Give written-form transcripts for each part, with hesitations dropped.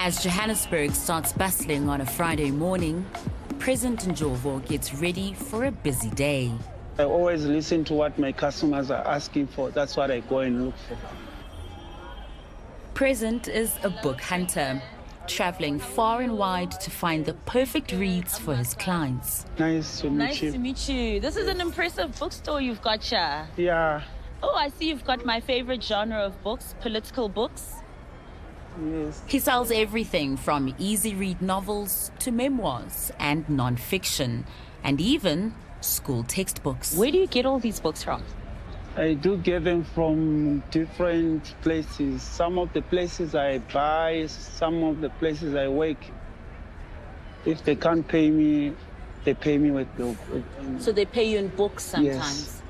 As Johannesburg starts bustling on a Friday morning, President 𝗀𝗏𝗏 gets ready for a busy day. I always listen to what my customers are asking for. That's what I go and look for. Present is a book hunter, traveling far and wide to find the perfect reads for his clients. Nice to meet you. Nice to meet you. This is an impressive bookstore you've got here. Yeah. Oh, I see you've got my favorite genre of books, political books. Yes. He sells everything from easy-read novels to memoirs and non-fiction, and even school textbooks. Where do you get all these books from? I do get them from different places. Some of the places I buy, some of the places I work. If they can't pay me, they pay me with the... So they pay you in books sometimes? Yes.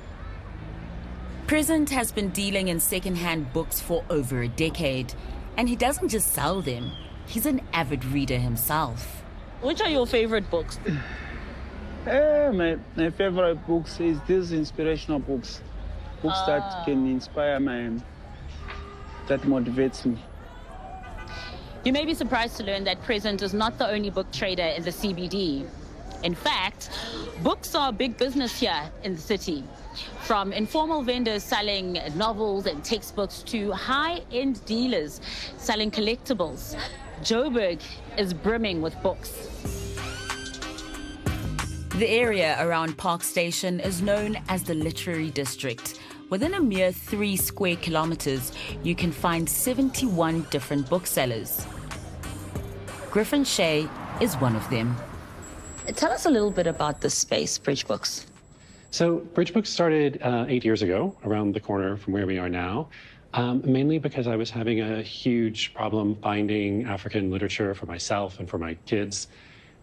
Present has been dealing in second-hand books for over a decade, and he doesn't just sell them, he's an avid reader himself. Which are your favorite books? My favorite books is these inspirational books. Books that can inspire that motivates me. You may be surprised to learn that Present is not the only book trader in the CBD. In fact, books are a big business here in the city. From informal vendors selling novels and textbooks to high-end dealers selling collectibles, Joburg is brimming with books. The area around Park Station is known as the Literary District. Within a mere 3 square kilometers, you can find 71 different booksellers. Griffin Shea is one of them. Tell us a little bit about this space, Bridge Books. So Bridge Books started 8 years ago, around the corner from where we are now, mainly because I was having a huge problem finding African literature for myself and for my kids.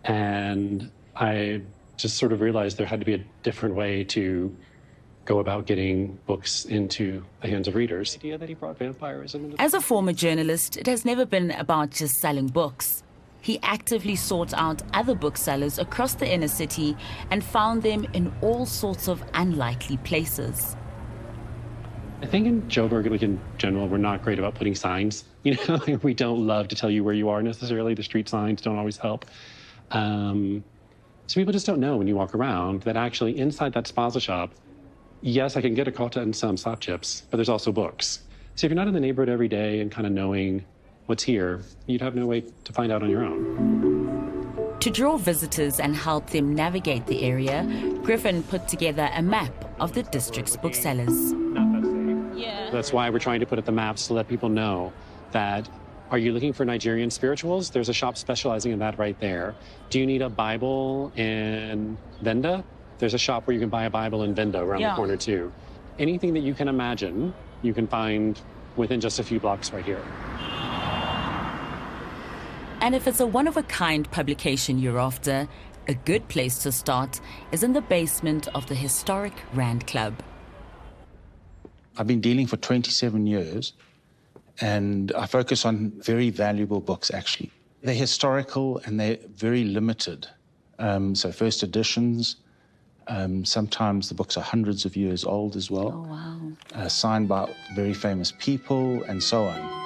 And I just sort of realized there had to be a different way to go about getting books into the hands of readers. The idea that he brought vampirism. As a former journalist, it has never been about just selling books. He actively sought out other booksellers across the inner city and found them in all sorts of unlikely places. I think in Joburg, like in general, we're not great about putting signs. You know, we don't love to tell you where you are necessarily. The street signs don't always help. So people just don't know when you walk around that actually inside that spaza shop, yes, I can get a kota and some slap chips, but there's also books. So if you're not in the neighborhood every day and kind of knowing what's here, you'd have no way to find out on your own. To draw visitors and help them navigate the area, Griffin put together a map of the district's booksellers. Yeah. That's why we're trying to put at the maps to let people know that, are you looking for Nigerian spirituals? There's a shop specializing in that right there. Do you need a Bible in Venda? There's a shop where you can buy a Bible in Venda around the corner too. Anything that you can imagine, you can find within just a few blocks right here. And if it's a one-of-a-kind publication you're after, a good place to start is in the basement of the historic Rand Club. I've been dealing for 27 years, and I focus on very valuable books, actually. They're historical and they're very limited. So first editions, sometimes the books are hundreds of years old as well. Oh, wow. Signed by very famous people and so on.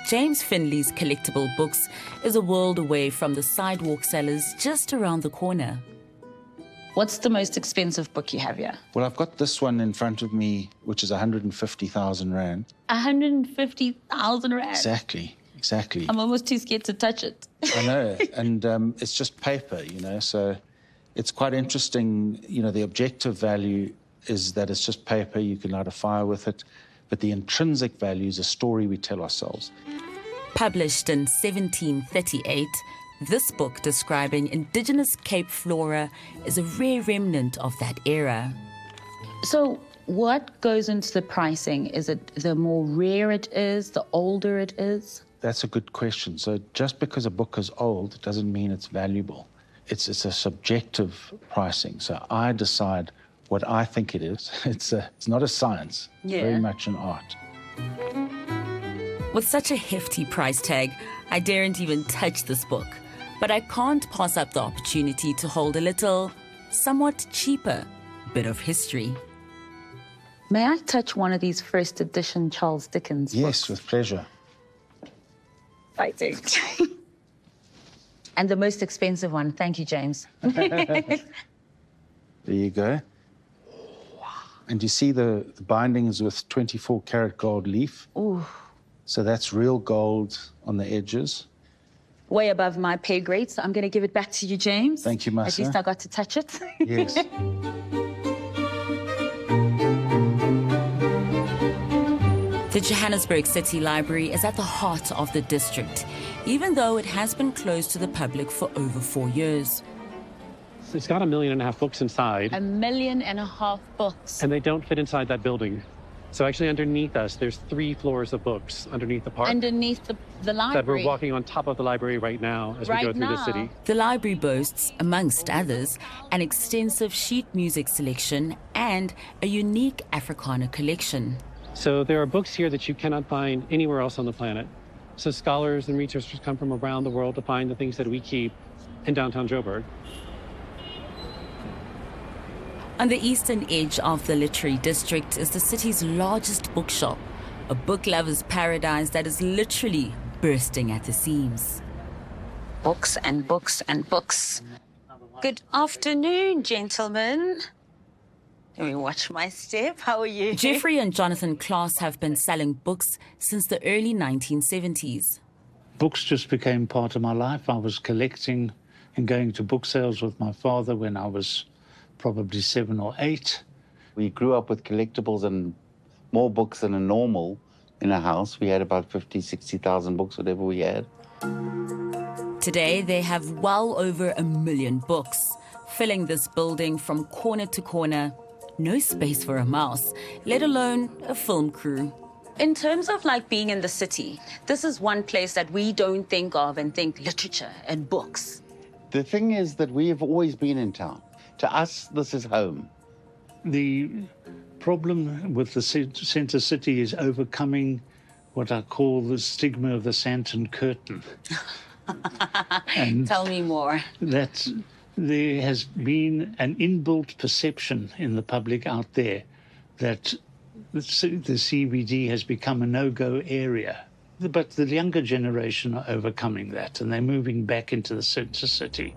James Finley's Collectible Books is a world away from the sidewalk sellers just around the corner. What's the most expensive book you have here? Well, I've got this one in front of me, which is 150,000 Rand. 150,000 Rand? Exactly. I'm almost too scared to touch it. I know, and it's just paper, you know, so it's quite interesting. You know, the objective value is that it's just paper, you can light a fire with it, but the intrinsic value is a story we tell ourselves. Published in 1738, this book describing indigenous Cape flora is a rare remnant of that era. So what goes into the pricing? Is it the more rare it is, the older it is? That's a good question. So just because a book is old doesn't mean it's valuable. It's a subjective pricing. So I decide what I think it is. It's not a science, it's very much an art. With such a hefty price tag, I daren't even touch this book. But I can't pass up the opportunity to hold a little, somewhat cheaper bit of history. May I touch one of these first edition Charles Dickens books? Yes, with pleasure. Exciting. And the most expensive one. Thank you, James. There you go. And you see the binding is with 24-karat gold leaf. Ooh. So that's real gold on the edges. Way above my pay grade, so I'm going to give it back to you, James. Thank you, Masa. At least I got to touch it. Yes. The Johannesburg City Library is at the heart of the district, even though it has been closed to the public for over 4 years. It's got 1.5 million books inside. 1.5 million books. And they don't fit inside that building. So actually underneath us, there's 3 floors of books underneath the park. Underneath the library. That we're walking on top of the library right now as we go through the city. The library boasts, amongst others, an extensive sheet music selection and a unique Africana collection. So there are books here that you cannot find anywhere else on the planet. So scholars and researchers come from around the world to find the things that we keep in downtown Joburg. On the eastern edge of the literary district is the city's largest bookshop, a book lover's paradise that is literally bursting at the seams. Books and books and books. Good afternoon, gentlemen. Let me watch my step. How are you? Jeffrey and Jonathan Klaas have been selling books since the early 1970s. Books just became part of my life. I was collecting and going to book sales with my father when I was probably 7 or 8. We grew up with collectibles and more books than a normal in a house. We had about 50, 60,000 books, whatever we had. Today, they have well over 1 million books, filling this building from corner to corner. No space for a mouse, let alone a film crew. In terms of like being in the city, this is one place that we don't think of and think literature and books. The thing is that we have always been in town. To us, this is home. The problem with the centre city is overcoming what I call the stigma of the Santon Curtain. And tell me more. That there has been an inbuilt perception in the public out there that the CBD has become a no-go area. But the younger generation are overcoming that, and they're moving back into the centre city.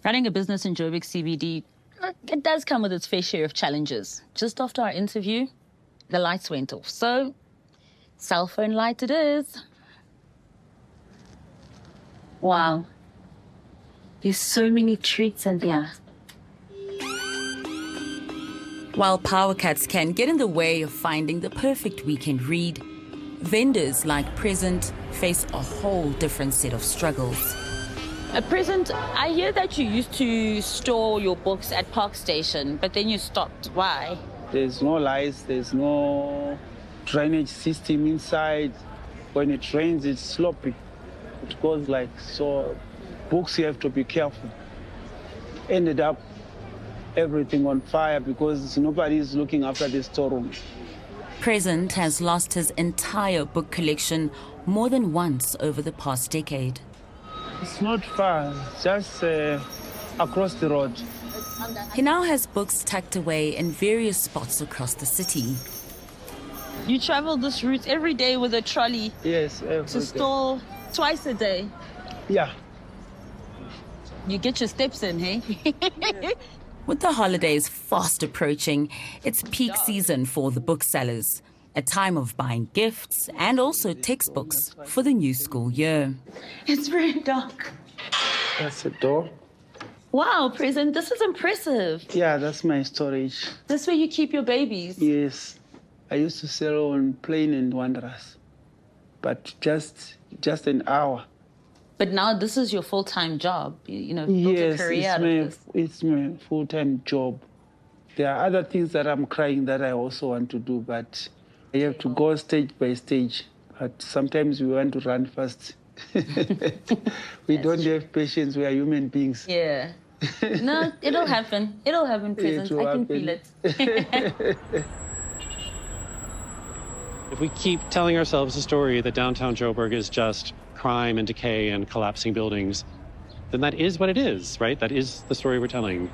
Running a business in Joburg CBD, it does come with its fair share of challenges. Just after our interview, the lights went off. So, cell phone light it is. Wow. There's so many treats in there. While power cuts can get in the way of finding the perfect weekend read, vendors like Present face a whole different set of struggles. At Present, I hear that you used to store your books at Park Station, but then you stopped. Why? There's no lights, there's no drainage system inside. When it rains, it's sloppy. It goes like so. Books, you have to be careful. Ended up everything on fire because nobody's looking after the storeroom. Present has lost his entire book collection more than once over the past decade. It's not far, just across the road. He now has books tucked away in various spots across the city. You travel this route every day with a trolley? Yes, every day. To store twice a day? Yeah. You get your steps in, hey? With the holidays fast approaching, it's peak season for the booksellers, a time of buying gifts and also textbooks for the new school year. It's very dark. That's the door. Wow, Present, this is impressive. Yeah, that's my storage. This where you keep your babies? Yes. I used to sell on Plain and Wanderers, but just an hour. But now this is your full-time job, you know, built a career out of this. It's my full-time job. There are other things that I'm crying that I also want to do, but I have to go stage by stage. But sometimes we want to run fast. We don't have patience. We are human beings. Yeah. No, it'll happen. It'll happen, Present. I can feel it. If we keep telling ourselves the story that downtown Joburg is just crime and decay and collapsing buildings, then that is what it is, right? That is the story we're telling.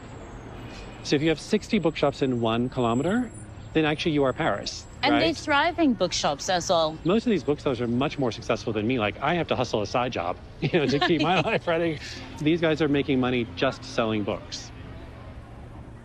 So if you have 60 bookshops in 1 kilometre, then actually you are Paris. And right? they're thriving bookshops as well. Most of these booksellers are much more successful than me. Like, I have to hustle a side job, to keep my life running. These guys are making money just selling books.